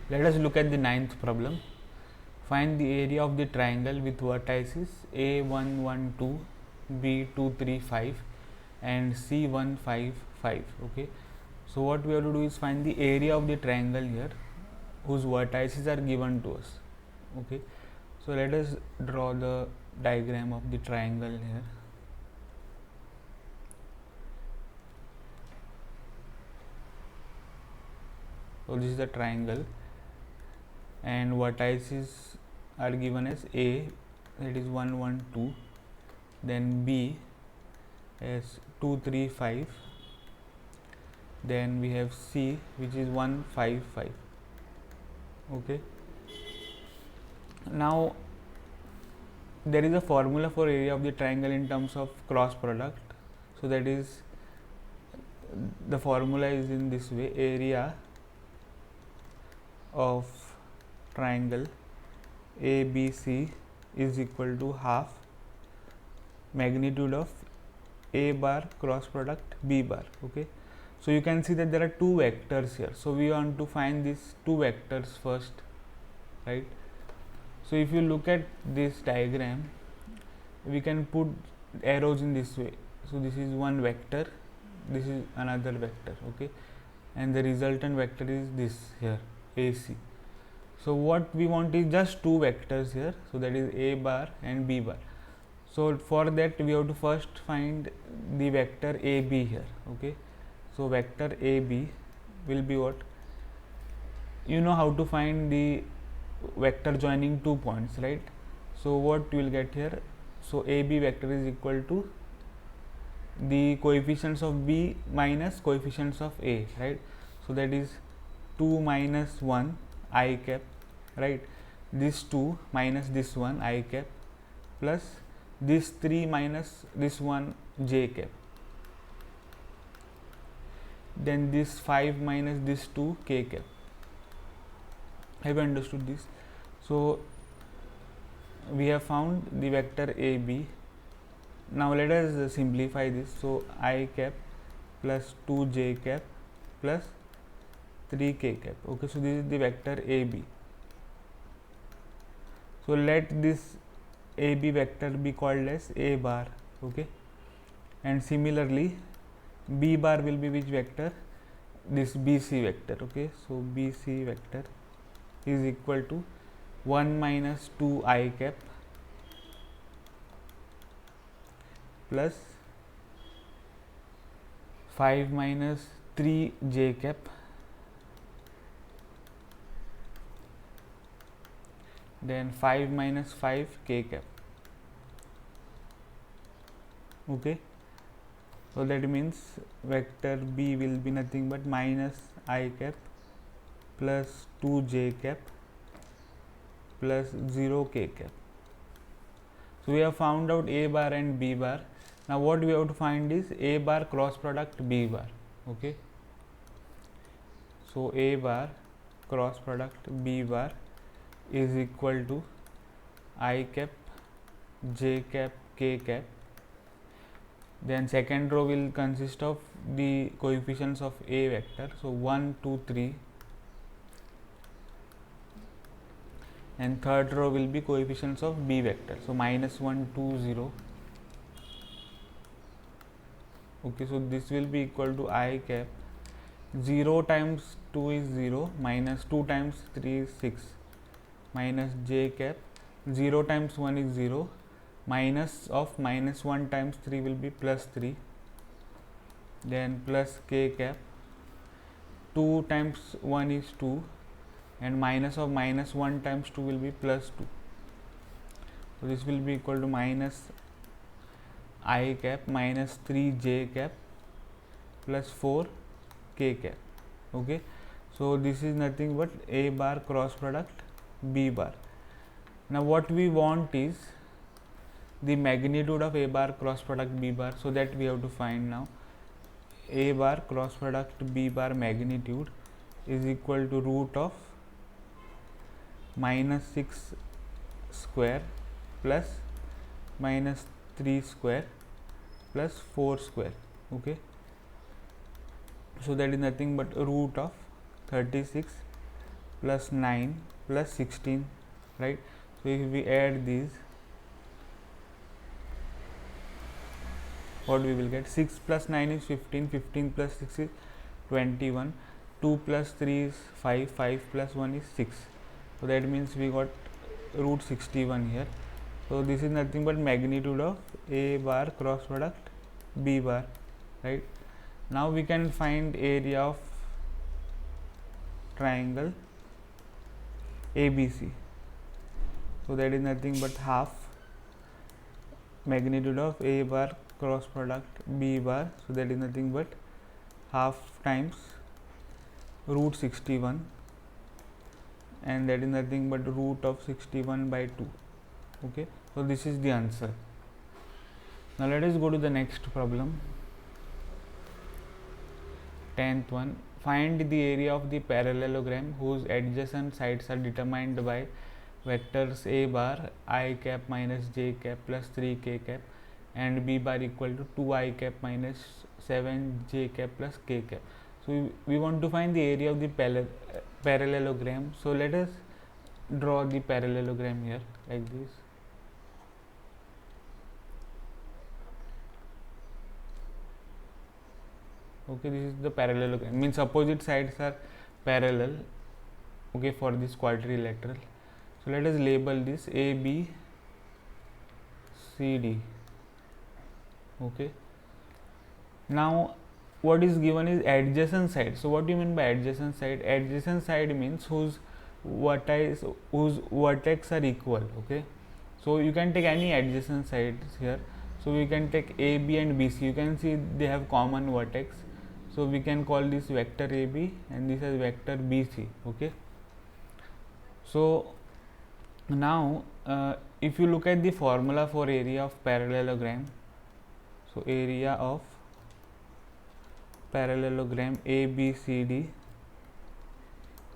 Let us look at the ninth problem. Find the area of the triangle with vertices A112, B235 and C155. Okay, so what we have to do is find the area of the triangle here whose vertices are given to us. Okay, so let us draw the diagram of the triangle here. So this is the triangle and vertices are given as A, that is 112, then B as 235, then we have C which is 155. Okay, now there is a formula for area of the triangle in terms of cross product. So that is, the formula is in this way: area of triangle ABC is equal to half magnitude of A bar cross product B bar. Okay, so you can see that there are two vectors here, so we want to find these two vectors first, right? So if you look at this diagram, we can put arrows in this way. So this is one vector, this is another vector. Okay, and the resultant vector is this here, AC. So what we want is just two vectors here, so that is A bar and B bar. So for that we have to first find the vector AB here. Okay, so vector AB will be what? You know how to find the vector joining two points, right? So what you will get here? So AB vector is equal to the coefficients of B minus coefficients of A, right? So that is 2 minus 1 I cap, right? This 2 minus this 1 I cap plus this 3 minus this 1 j cap, then this 5 minus this 2 k cap. Have you understood this? So we have found the vector AB. Now let us simplify this. So I cap plus 2 j cap plus 3 k cap. Okay, so this is the vector AB. So let this AB vector be called as A bar. Okay, and similarly B bar will be which vector? This BC vector. Okay, so BC vector is equal to 1 minus 2 I cap plus 5 minus 3 j cap then 5 minus 5 k cap. Okay, so that means vector B will be nothing but minus I cap plus 2 j cap plus 0 k cap. So we have found out A bar and B bar. Now what we have to find is A bar cross product B bar. Okay, so A bar cross product B bar is equal to I cap j cap k cap. Then second row will consist of the coefficients of A vector, so 1 2 3, and third row will be coefficients of B vector, so minus 1 2 0. Okay, so this will be equal to I cap 0 times 2 is 0, minus 2 times 3 is 6, minus j cap 0 times 1 is 0, minus of minus 1 times 3 will be plus 3, then plus k cap 2 times 1 is 2, and minus of minus 1 times 2 will be plus 2. So this will be equal to minus I cap minus 3 j cap plus 4 k cap. Okay, so this is nothing but A bar cross product B bar. Now what we want is the magnitude of A bar cross product B bar, so that we have to find now. A bar cross product B bar magnitude is equal to root of minus 6 square plus minus 3 square plus 4 square. Okay, so that is nothing but root of 36 plus 9 plus 16, right? So if we add these, what we will get? 6 plus 9 is 15, 15 plus 6 is 21, 2 plus 3 is 5, 5 plus 1 is 6. So that means we got root 61 here. So this is nothing but magnitude of A bar cross product B bar, right? Now we can find area of triangle ABC. So that is nothing but half magnitude of A bar cross product B bar. So that is nothing but half times root 61, and that is nothing but root of 61 by 2. Okay, so this is the answer. Now let us go to the next problem. 10th one. Find the area of the parallelogram whose adjacent sides are determined by vectors A bar I cap minus j cap plus 3k cap and B bar equal to 2I cap minus 7j cap plus k cap. So we want to find the area of the parallelogram. So let us draw the parallelogram here like this. Okay, this is the parallelogram, means opposite sides are parallel. Okay, for this quadrilateral. So let us label this A, B, C, D. Okay, now what is given is adjacent side. So what do you mean by adjacent side? Adjacent side means whose vertex are equal. Okay, so you can take any adjacent sides here. So we can take A, B and B, C. You can see they have common vertex. So we can call this vector AB and this is vector BC. Okay, so now if you look at the formula for area of parallelogram, so area of parallelogram ABCD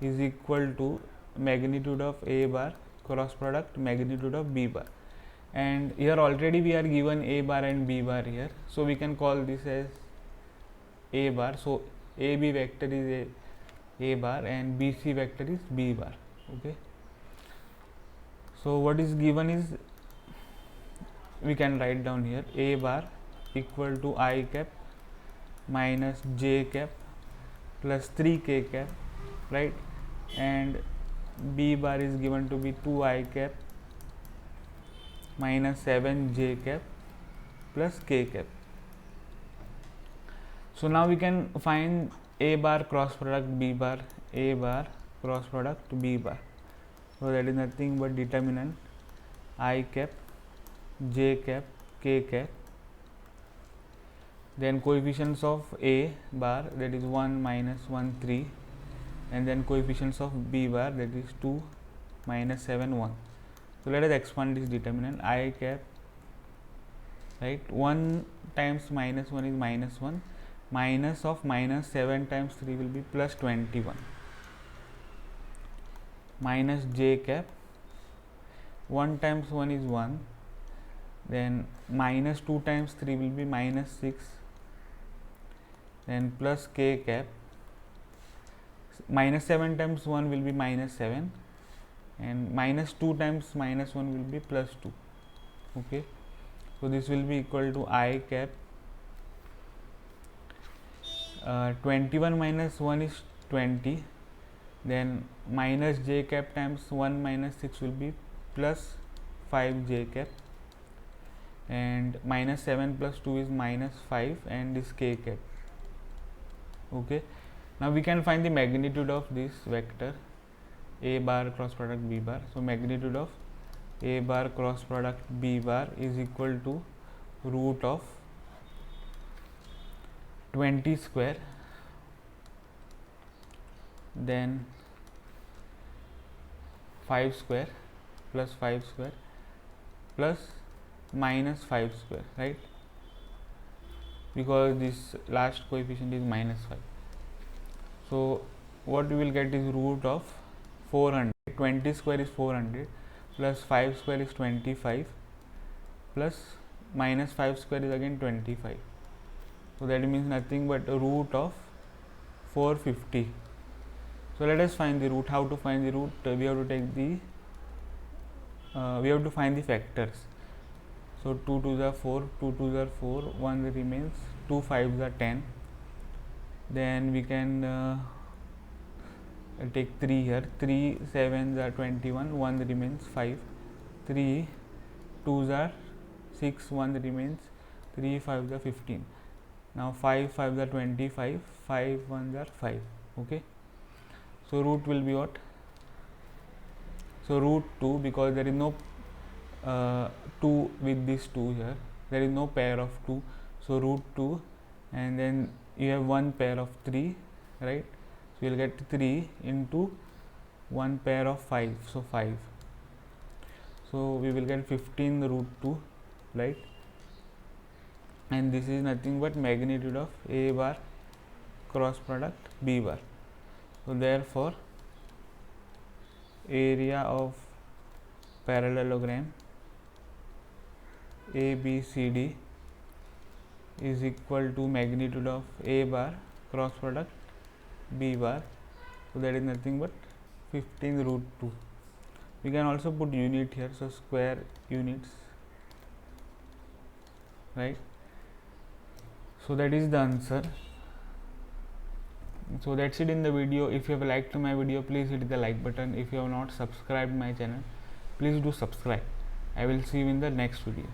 is equal to magnitude of A bar cross product magnitude of B bar, and here already we are given A bar and B bar here, so we can call this as A bar. So AB vector is A bar and BC vector is B bar. Okay, so what is given is, we can write down here A bar equal to I cap minus j cap plus 3k cap, right? And B bar is given to be 2I cap minus 7j cap plus k cap. So now we can find A bar cross product B bar, A bar cross product B bar. So that is nothing but determinant I cap, j cap, k cap. Then coefficients of A bar, that is 1, minus 1, 3, and then coefficients of B bar, that is 2, minus 7, 1. So let us expand this determinant I cap, right? 1 times minus 1 is minus 1, minus of minus 7 times 3 will be plus 21, minus j cap, 1 times 1 is 1, then minus 2 times 3 will be minus 6, then plus k cap, minus 7 times 1 will be minus 7, and minus 2 times minus 1 will be plus 2. Okay, so this will be equal to I cap 21 minus 1 is 20, then minus j cap times 1 minus 6 will be plus 5 j cap, and minus 7 plus 2 is minus 5, and this k cap. Okay, now we can find the magnitude of this vector A bar cross product B bar. So magnitude of A bar cross product B bar is equal to root of 20 square, then 5 square plus 5 square plus minus 5 square, right? Because this last coefficient is minus 5. So what we will get is root of 400. 20 square is 400 plus 5 square is 25 plus minus 5 square is again 25. So that means nothing but root of 450. So let us find the root. How to find the root? We have to take the we have to find the factors. So 2 2s are 4, 2 2s are 4, 1 remains, 2 5s are 10. Then we can take 3 here, 3 7s are 21, 1 remains, 5, 3 2s are 6, 1 remains, 3 5s are 15. Now 5 5s are 25, 5 1s are 5. Okay, so root will be what? So root 2, because there is no 2 with this 2 here, there is no pair of 2, so root 2, and then you have one pair of 3, right? So you will get 3 into one pair of 5, so 5. So we will get 15 root 2, right? And this is nothing but magnitude of A bar cross product B bar. So therefore area of parallelogram ABCD is equal to magnitude of A bar cross product B bar. So that is nothing but 15 root 2. We can also put unit here, so square units, right? So that is the answer. So that's it in the video. If you have liked my video, please hit the like button. If you have not subscribed my channel, please do subscribe. I will see you in the next video.